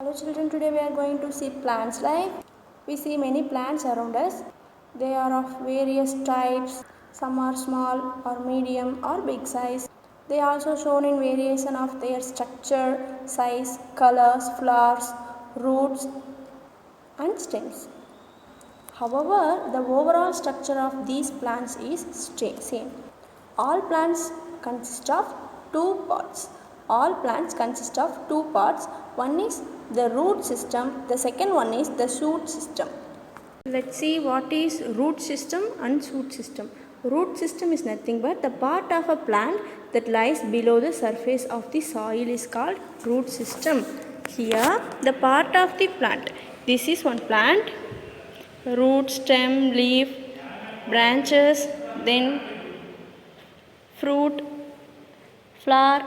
Hello children, today we are going to see plants life. We see many plants around us. They are of various types. Some are small or medium or big size. They are also shown in variation of their structure, size, colors, flowers, roots and stems. However, the overall structure of these plants is same. All plants consist of two parts. All plants consist of two parts. One is the root system, the second one is the shoot system. Let's see what is root system and shoot system. Root system is nothing but the part of a plant that lies below the surface of the soil is called root system. Here the part of the plant. This is one plant. Root, stem, leaf, branches, then fruit, flower.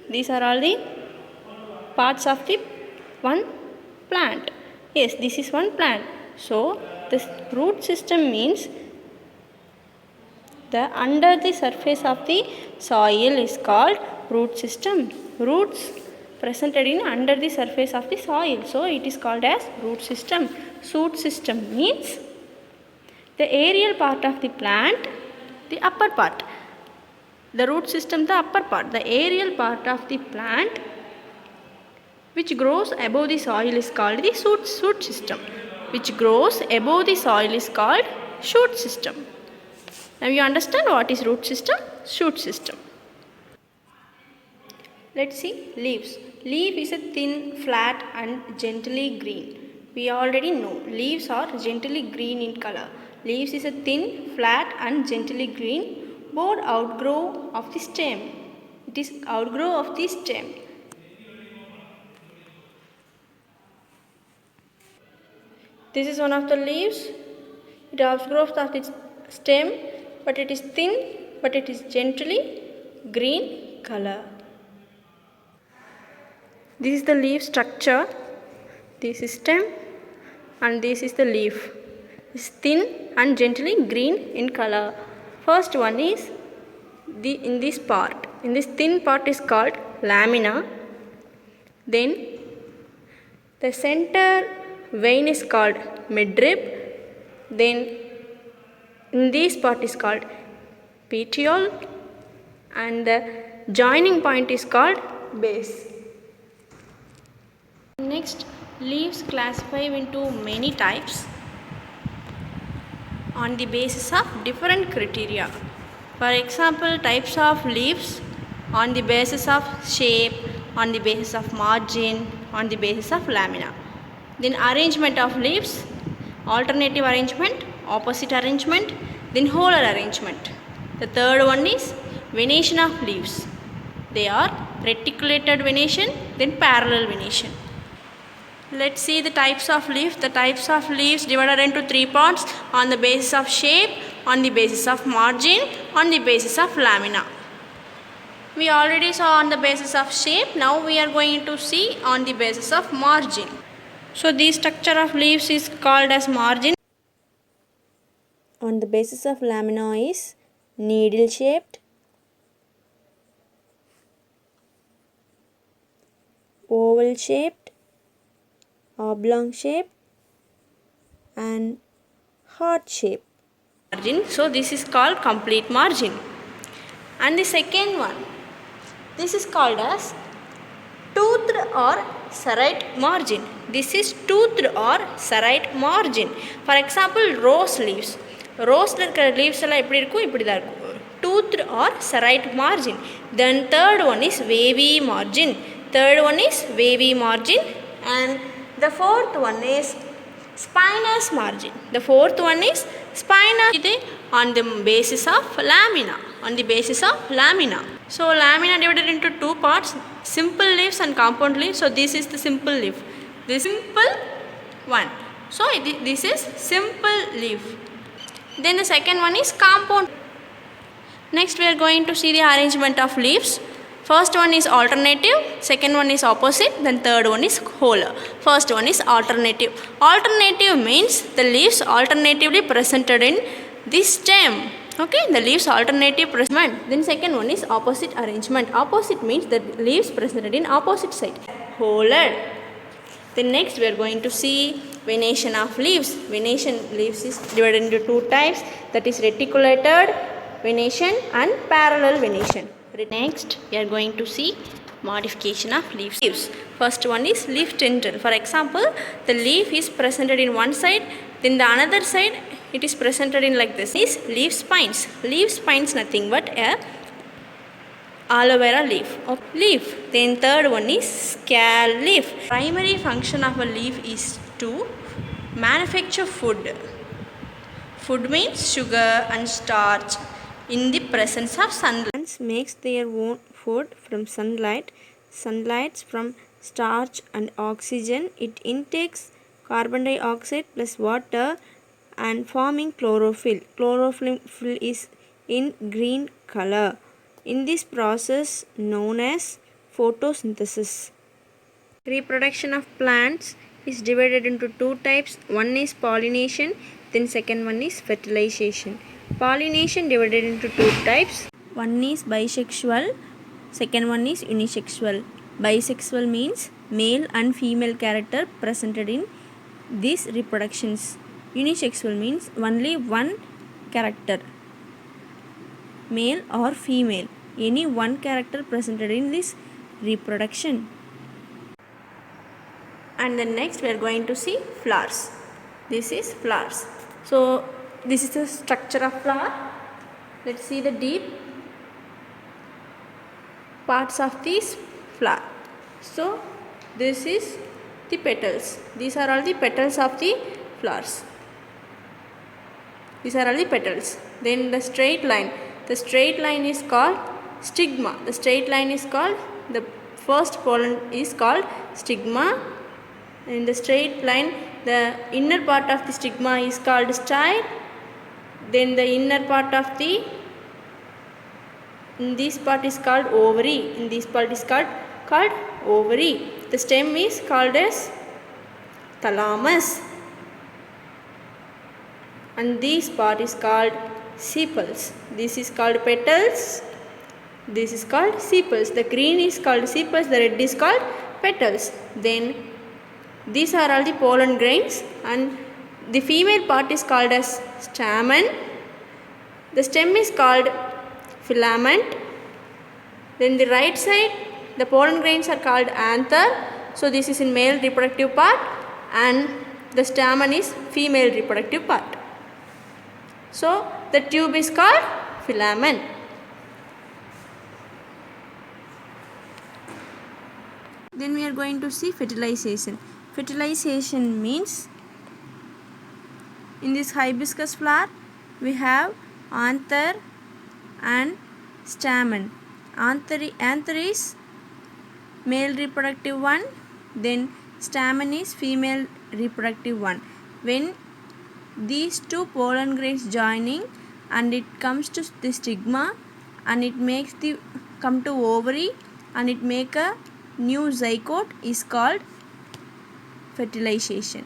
These are all the parts of the one plant. Yes, this is one plant. So this root system means the under the surface of the soil is called root system. Roots presented in under the surface of the soil, so it is called as root system. Shoot system means the aerial part of the plant, the upper part. The root system, the upper part, the aerial part of the plant which grows above the soil is called the shoot system. Which grows above the soil is called shoot system. Now you understand what is root system, shoot system. Let's see leaves. Leaf is a thin, flat and gently green. We already know leaves are gently green in color. Leaves is a thin, flat and gently green. Board outgrow of the stem. It is outgrow of the stem. This is one of the leaves. It outgrows of its stem, but it is thin, but it is gently green color. This is the leaf structure. This is stem and this is the leaf. It's thin and gently green in color. First one is in this part. In this thin part is called lamina. Then the center vein is called midrib. Then in this part is called petiole and the joining point is called base. Next, leaves classify into many types on the basis of different criteria. For example, types of leaves on the basis of shape, on the basis of margin, on the basis of lamina. Then arrangement of leaves, alternative arrangement, opposite arrangement, then whole arrangement. The third one is venation of leaves. They are reticulated venation, then parallel venation. Let's see the types of leaves. The types of leaves divided into three parts on the basis of shape, on the basis of margin, on the basis of lamina. We already saw on the basis of shape. Now we are going to see on the basis of margin. So this structure of leaves is called as margin. On the basis of lamina is needle shaped, oval shaped, oblong shape and heart shape margin. So this is called complete margin. And the second one, this is called as toothed or serrate margin. This is toothed or serrate margin. For example, rose leaves. Rose leaves எல்லாம் எப்படி இருக்கும், இப்படி தான் இருக்கும். Toothed or serrate margin. Then third one is wavy margin. Third one is wavy margin. And the fourth one is spinous margin. The fourth one is spinous on the basis of lamina. On the basis of lamina. So lamina divided into two parts, simple leaves and compound leaves. So this is the simple leaf. This simple one. So this is simple leaf. Then the second one is compound. Next we are going to see the arrangement of leaves. First one is alternative, second one is opposite, then third one is whole. First one is alternative. Alternative means the leaves alternatively presented in the stem. Okay, the leaves alternative placement. Then second one is opposite arrangement. Opposite means the leaves presented in opposite side. Wholered. Then next we are going to see venation of leaves. Venation leaves is divided into two types, that is reticulated venation and parallel venation. Next we are going to see modification of leaves. First one is leaf tendril. For example, the leaf is presented in one side, then the another side it is presented in like this. Is leaf spines. Leaf spines nothing but a aloe vera leaf. Leaf. Then third one is scale leaf. Primary function of a leaf is to manufacture food. Food means sugar and starch in the presence of sunlight. Plants makes their own food from sunlight. Sunlight from starch and oxygen. It intakes carbon dioxide plus water and forming chlorophyll. Chlorophyll is in green color. In this process known as photosynthesis. Reproduction of plants is divided into two types. One is pollination, then second one is fertilization. Pollination divided into two types. One is bisexual, second one is unisexual. Bisexual means male and female character presented in these reproductions. Unisexual means only one character, male or female, any one character presented in this reproduction. And then next we are going to see flowers. This is flowers. So this is the structure of flower. Let's see the deep parts of this flower. So this is the petals. These are all the petals of the flowers. These are all the petals. Then the straight line. The straight line is called stigma. The straight line is called, the first pollen is called stigma. In the straight line, the inner part of the stigma is called style. Then the inner part of the, in this part is called ovary. In this part is called ovary. The stem is called as thalamus. And this part is called sepals. This is called petals. This is called sepals. The green is called sepals. The red is called petals. Then these are all the pollen grains, and the female part is called as stamen. The stem is called filament. Then the right side, the pollen grains are called anther. So this is in male reproductive part, and the stamen is female reproductive part. So the tube is called filament. Then we are going to see fertilization. Fertilization means, in this hibiscus flower we have anther and stamen. Anther is male reproductive one, then stamen is female reproductive one. When these two pollen grains joining and it comes to the stigma, and it makes the come to ovary, and it make a new zygote, is called fertilization.